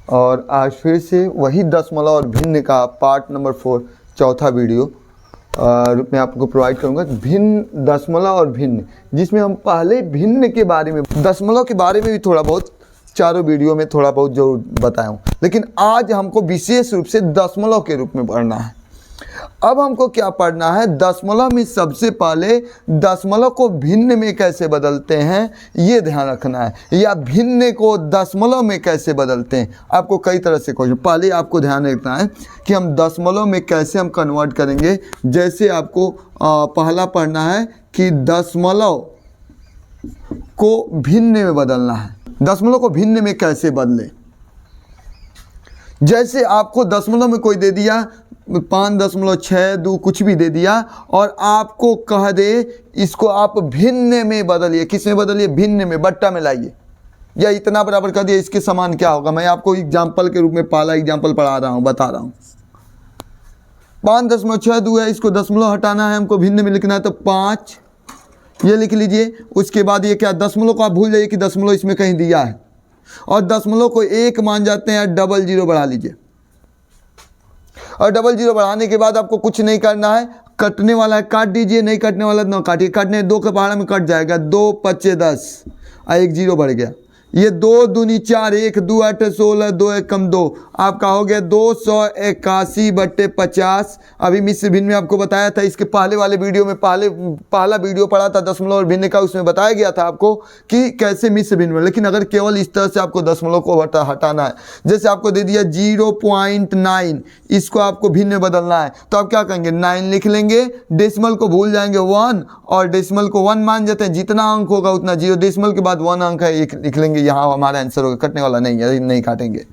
और आज फिर से वही दशमलव और भिन्न का पार्ट नंबर 4 चौथा वीडियो रूप में आपको प्रोवाइड करूंगा। भिन्न, दशमलव और भिन्न, जिसमें हम पहले भिन्न के बारे में, दशमलव के बारे में भी थोड़ा बहुत चारों वीडियो में थोड़ा बहुत जरूर बताया हूँ, लेकिन आज हमको विशेष रूप से दशमलव के रूप में पढ़ना है। अब हमको क्या पढ़ना है, दशमलव में सबसे पहले दशमलव को भिन्न में कैसे बदलते हैं ये ध्यान रखना है, या भिन्न को दशमलव में कैसे बदलते हैं। आपको कई तरह से क्वेश्चन, पहले आपको ध्यान रखना है कि हम दशमलव में कैसे हम कन्वर्ट करेंगे। जैसे आपको पहला पढ़ना है कि दशमलव को भिन्न में बदलना है। दशमलव को भिन्न में कैसे बदले। जैसे आपको दशमलव में कोई दे दिया 5.62 कुछ भी दे दिया और आपको कह दे इसको आप भिन्न में बदलिए। किस में बदलिए? भिन्न में, बट्टा में लाइए, या इतना बराबर कर दिया, इसके समान क्या होगा। मैं आपको एग्जाम्पल के रूप में पहला एग्जाम्पल पढ़ा रहा हूँ, बता रहा हूँ। 5.62 है, इसको दशमलव हटाना है, हमको भिन्न में लिखना है, तो 5 ये लिख लीजिए। उसके बाद ये क्या, दशमलव को आप भूल जाइए कि दशमलव इसमें कहीं दिया है, और दशमलव को 1 मान जाते हैं, 00 बढ़ा लीजिए। और 00 बढ़ाने के बाद आपको कुछ नहीं करना है, कटने वाला है काट दीजिए, नहीं कटने वाला ना काटिए। काटने 2 के पहाड़ा में कट जाएगा, 2 5 10 और 1 0 बढ़ गया। ये 2 दूनी 4, 1 2 8 16, 2 1 कम 2, आपका हो गया 281/50। अभी मिश्र भिन्न में आपको बताया था, इसके पहले वाले वीडियो में पहला वीडियो पढ़ा था दशमलव और भिन्न का, उसमें बताया गया था आपको कि कैसे मिश्र भिन्न में। लेकिन अगर केवल इस तरह से आपको दशमलव को हटाना है, जैसे आपको दे दिया 0.9, इसको आपको भिन्न में बदलना है, तो आप क्या करेंगे, 9 लिख लेंगे, डेसिमल को भूल जाएंगे 1, और डेसिमल को 1 मान जाते हैं, जितना अंक होगा उतना 0, डेसिमल के बाद 1 अंक है, 1 लिख लेंगे। यहाँ हमारा आंसर होगा, कटने वाला नहीं है, नहीं काटेंगे।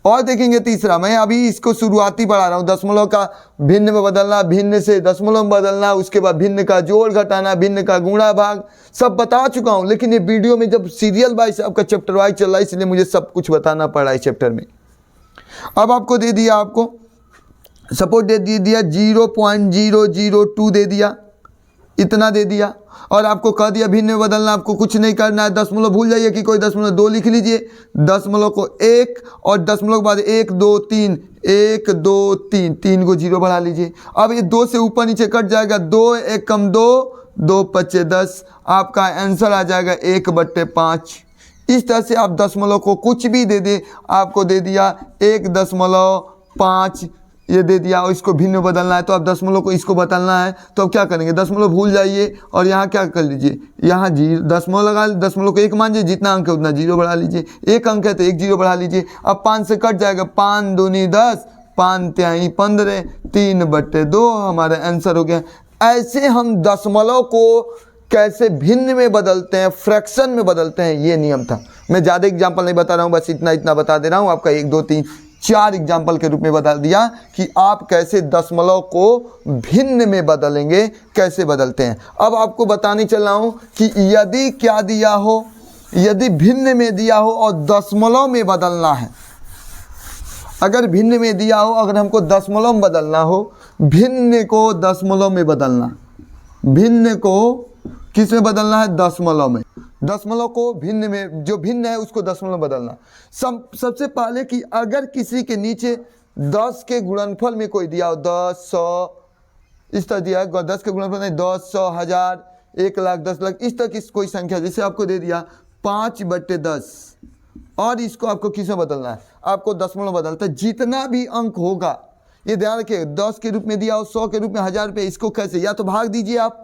और देखेंगे तीसरा, मैं अभी इसको शुरुआती पढ़ा रहा हूँ, दशमलव का भिन्न में बदलना, भिन्न से दशमलव में बदलना, उसके बाद भिन्न का जोड़ घटाना, भिन्न का गुणा भाग, सब बता चुका हूँ। लेकिन ये वीडियो में जब सीरियल वाइज आपका चैप्टर वाइज चल रहा है, इसलिए मुझे सब कुछ बताना पड़ा है चैप्टर में। अब आपको दे दिया, आपको सपोर्ट दे दिया 0.002 दे दिया, इतना दे दिया, और आपको कह दिया भिन्न में बदलना, आपको कुछ नहीं करना है। दशमलव भूल जाइए कि कोई दशमलव 2 लिख लीजिए, दशमलव को 1 और दशमलव के बाद 1 2 3, 1 2 3, 3 को 0 बढ़ा लीजिए। अब ये 2 से ऊपर नीचे कट जाएगा, 2 1 कम 2, 2 5 10, आपका आंसर आ जाएगा 1/5। इस तरह से आप दशमलव को कुछ भी दे दे, आपको दे दिया 1.5 ये दे दिया, और इसको भिन्न में बदलना है, तो आप दशमलव को इसको बदलना है, तो अब क्या करेंगे, दशमलव भूल जाइए और यहाँ क्या कर लीजिए, यहाँ 0 दशमलव लगा, दशमलव को 1 मान लीजिए, जितना अंक है उतना 0 बढ़ा लीजिए। 1 अंक है तो 1 0 बढ़ा लीजिए। अब 5 से कट जाएगा, 5 दूनी 10, 5 तिहाई 15, 3/2 हमारा आंसर हो गया। ऐसे हम दशमलव को कैसे भिन्न में बदलते हैं, फ्रैक्शन में बदलते हैं, ये नियम था। मैं ज़्यादा एग्जाम्पल नहीं बता रहा हूँ, बस इतना बता दे रहा हूँ। आपका 1 2 3 4 एग्जाम्पल के रूप में बता दिया कि आप कैसे दशमलव को भिन्न में बदलेंगे, कैसे बदलते हैं। अब आपको बताने चल रहा हूँ कि यदि क्या दिया हो, यदि भिन्न में दिया हो और दशमलव में बदलना है, अगर भिन्न में दिया हो, अगर हमको दशमलव में बदलना हो, भिन्न को दशमलव में बदलना, भिन्न को किस में बदलना है, दशमलव में। दशमलव को भिन्न में, जो भिन्न है उसको दशमलव में बदलना। सबसे पहले कि अगर किसी के नीचे 10 के गुणनफल में कोई दिया हो, 10 100 इस तरह दिया है, 10 के गुणनफल नहीं, 10 100 1000 1 लाख 10 लाख, इस तरह की कोई संख्या, जैसे आपको दे दिया 5/10, और इसको आपको किस में बदलना है, आपको दशमलव बदलता है। जितना भी अंक होगा, ये ध्यान रखिए, 10 के रूप में दिया हो, 100 के रूप में 1000 रुपये, इसको कैसे, या तो भाग दीजिए आप,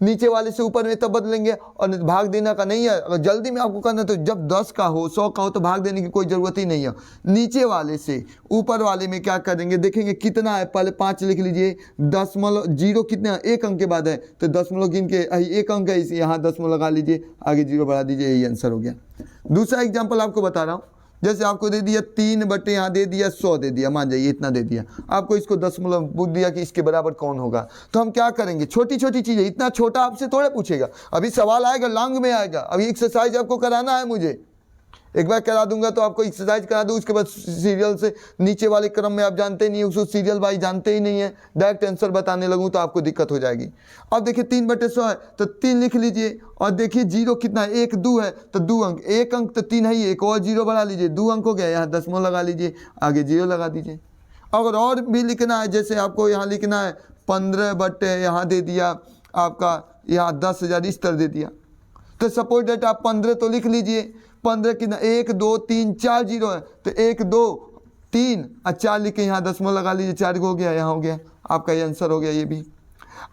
नीचे वाले से ऊपर में तब बदलेंगे, और भाग देना का नहीं है। अगर जल्दी में आपको करना है तो जब 10 का हो 100 का हो तो भाग देने की कोई ज़रूरत ही नहीं है। नीचे वाले से ऊपर वाले में क्या करेंगे, देखेंगे कितना है, पहले 5 लिख लीजिए, दशमलव 0 कितना 1 अंक के बाद है, तो दशमलव गिन के 1 अंक है, इसे यहाँ दशमलव लगा लीजिए, आगे 0 बढ़ा दीजिए, यही आंसर हो गया। दूसरा एग्जाम्पल आपको बता रहा हूँ, जैसे आपको दे दिया 3 यहाँ दे दिया 100 दे दिया, मान जाइए इतना दे दिया, आपको इसको दशमलव पूछ दिया कि इसके बराबर कौन होगा, तो हम क्या करेंगे, छोटी छोटी चीज़ें, इतना छोटा आपसे थोड़ा पूछेगा, अभी सवाल आएगा लॉन्ग में आएगा, अभी एक्सरसाइज आपको कराना है मुझे, एक बार करा दूंगा तो आपको एक्सरसाइज करा दूँ, उसके बाद सीरियल से नीचे वाले क्रम में आप जानते नहीं, उसको सीरियल वाइज जानते ही नहीं है, डायरेक्ट आंसर बताने लगूँ तो आपको दिक्कत हो जाएगी। अब देखिए 3/100 है तो 3 लिख लीजिए, और देखिए जीरो कितना है, 1 2 है तो 2 अंक, 1 अंक तो 3 है ही, एक और जीरो बढ़ा लीजिए, 2 अंक हो गया, यहाँ दशमलव लगा लीजिए, आगे जीरो लगा दीजिए। अगर और भी लिखना है, जैसे आपको यहाँ लिखना है 15 बटे यहाँ दे दिया आपका यहाँ 10,000 इस तरह दे दिया, तो सपोज डेट आप 15 तो लिख लीजिए, 15 कितना 1 2 3 4 जीरो है तो 1 2 3 और 4 लिख के यहाँ दशमलव लगा लीजिए, 4 हो गया, यहाँ हो गया, आपका ये आंसर हो गया। ये भी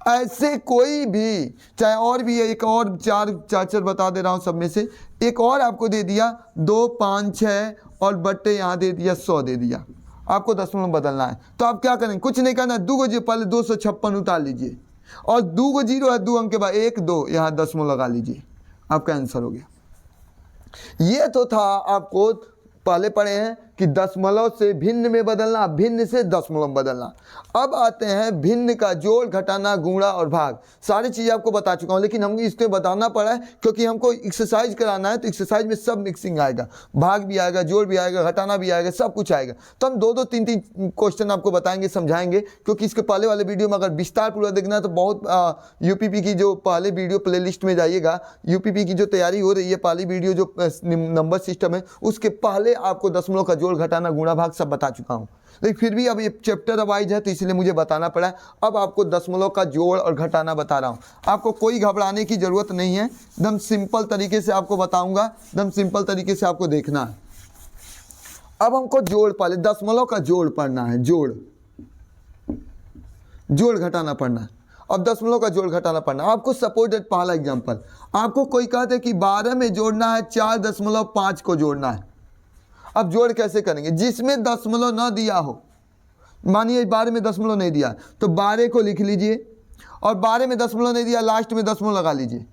ऐसे कोई भी, चाहे और भी है, एक और चार बता दे रहा हूँ सब में से, एक और आपको दे दिया 2 5 6 और बट्टे यहाँ दे दिया 100 दे दिया, आपको दशमलव बदलना है तो आप क्या करेंगे, कुछ नहीं करना, 2 को जीरो पहले 256 उतार लीजिए, और 2 को जीरो है 2 अंक के बाद 1 2 यहाँ दशमलव लगा लीजिए, आपका आंसर हो गया। ये तो था आपको पहले पढ़े हैं कि दशमलव से भिन्न में बदलना, भिन्न से दशमलव बदलना। अब आते हैं भिन्न का जोड़, घटाना, गुणा और भाग। सारी चीज़ आपको बता चुका हूँ, लेकिन हमको इसमें बताना पड़ा है क्योंकि हमको एक्सरसाइज कराना है, तो एक्सरसाइज में सब मिक्सिंग आएगा, भाग भी आएगा, जोड़ भी आएगा, घटाना भी आएगा, सब कुछ आएगा। तो हम 2 2 3 3 क्वेश्चन आपको बताएंगे, समझाएंगे, क्योंकि इसके पहले वाले वीडियो में अगर विस्तार पूरा देखना है तो बहुत यूपीपी की जो पहले वीडियो प्ले लिस्ट में जाइएगा, यूपीपी की जो तैयारी हो रही है, पहली वीडियो जो नंबर सिस्टम है उसके पहले आपको दशमलव का जोड़, घटाना, गुणा, भाग सब बता चुका हूँ। लेकिन फिर भी अब ये चैप्टर वाइज है तो इसलिए मुझे बताना पड़ा। अब आपको दशमलव का जोड़ और घटाना बता रहा हूँ, आपको कोई घबराने की ज़रूरत नहीं है, एकदम सिंपल तरीके से आपको बताऊंगा, एकदम सिंपल तरीके से आपको देखना है। अब हमको जोड़, पहले दशमलव का जोड़ पढ़ना है, जोड़ घटाना पढ़ना है। अब दशमलव का जोड़ घटाना पढ़ना, आपको सपोज दैट पहला एग्जाम्पल, आपको कोई कहते हैं कि 12 में जोड़ना है 4.5 को जोड़ना है। अब जोड़ कैसे करेंगे, जिसमें दशमलव न दिया हो, मानिए 12 में दशमलव नहीं दिया तो 12 को लिख लीजिए, और 12 में दशमलव नहीं दिया लास्ट में दशमलव लगा लीजिए,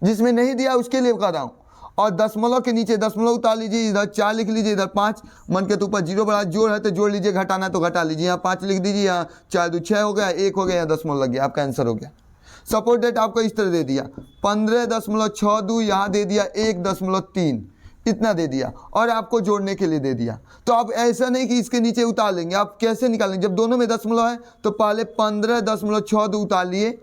जिसमें नहीं दिया उसके लिए कह रहा हूँ, और दशमलव के नीचे दशमलव उतार लीजिए, इधर 4 लिख लीजिए, इधर 5, मन के तो ऊपर जीरो बढ़ा, जोड़ है तो जोड़ लीजिए, घटाना तो घटा लीजिए, यहाँ 5 लिख दीजिए, यहाँ 4 2 6 हो गया, 1 हो गया, यहाँ दशमलव लग गया, आपका आंसर हो गया। सपोज डेट आपको इस तरह दे दिया 15.62, यहाँ दे दिया 1.3, इतना दे दिया, और आपको जोड़ने के लिए दे दिया। तो आप ऐसा नहीं कि इसके नीचे उतार लेंगे, आप कैसे निकालेंगे, जब दोनों में दशमलव है तो पहले 15.62 उतार लिए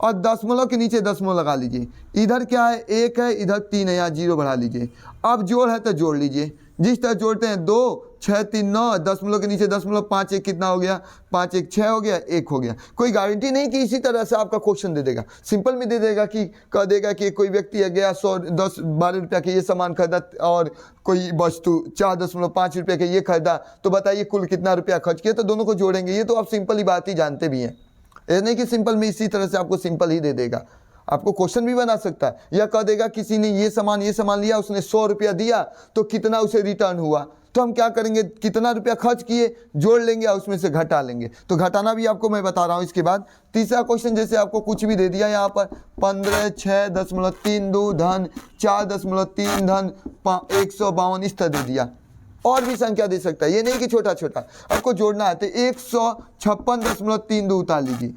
और दशमलव के नीचे दशमलव लगा लीजिए, इधर क्या है 1 है, इधर 3 है, यहाँ जीरो बढ़ा लीजिए। अब जोड़ है तो जोड़ लीजिए, जिस तरह जोड़ते हैं 2 6 3 9, दशमलव के नीचे दशमलव, 5 1 कितना हो गया, 5 1 6 हो गया, 1 हो गया। कोई गारंटी नहीं कि इसी तरह से आपका क्वेश्चन दे देगा, सिंपल में दे देगा कि कह देगा कि कोई व्यक्ति है गया 100 10 12 रुपया के ये सामान खरीदा और कोई वस्तु 4.5 रुपये के ये खरीदा, तो बताइए कुल कितना रुपया खर्च किया, तो दोनों को जोड़ेंगे। ये तो आप सिंपल ही बात ही जानते भी हैं, ये नहीं कि सिंपल में इसी तरह से आपको सिंपल ही दे देगा, आपको क्वेश्चन भी बना सकता है, या कह देगा किसी ने ये सामान लिया, उसने 100 रुपया दिया तो कितना उसे रिटर्न हुआ, तो हम क्या करेंगे, कितना रुपया खर्च किए जोड़ लेंगे और उसमें से घटा लेंगे। तो घटाना भी आपको मैं बता रहा हूँ। इसके बाद तीसरा क्वेश्चन, जैसे आपको कुछ भी दे दिया, यहाँ पर 15 6.32 धन 4.3 धन 152 इस तरह दे दिया, और भी संख्या दे सकता है, ये नहीं कि छोटा छोटा आपको जोड़ना है। तो 156.32 उतार लीजिए,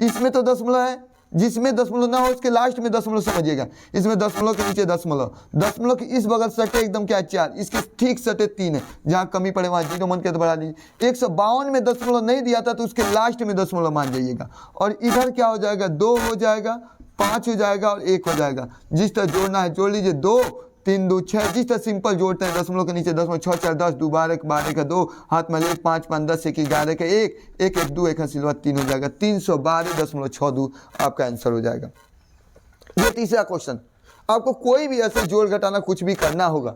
इसमें तो दशमलव है, जिसमें दशमलव ना हो उसके लास्ट में दशमलव समझिएगा, इसमें दशमलव के नीचे दशमलव, दशमलव के इस बगल सटे एकदम क्या 4, इसके ठीक सटे 3 है, जहाँ कमी पड़े वहाँ जीरो मन के तो बढ़ा लीजिए। 152 में दशमलव नहीं दिया था तो उसके लास्ट में दशमलव मान जाइएगा, और इधर क्या हो जाएगा 2 हो जाएगा, 5 हो जाएगा और 1 हो जाएगा। जिस तरह जोड़ना है जोड़ लीजिए, 2 3 2 6, जिस तरह सिंपल जोड़ते हैं, दशमलव के नीचे दशमलव, 6 4 10 2 12 12 का 2, हाथ में 1 5 5 10 1 11 का 1 1 1 2 1 सिलवा 3 हो जाएगा, 312.62 आपका आंसर हो जाएगा। ये तीसरा क्वेश्चन, आपको कोई भी ऐसे जोड़ घटाना कुछ भी करना होगा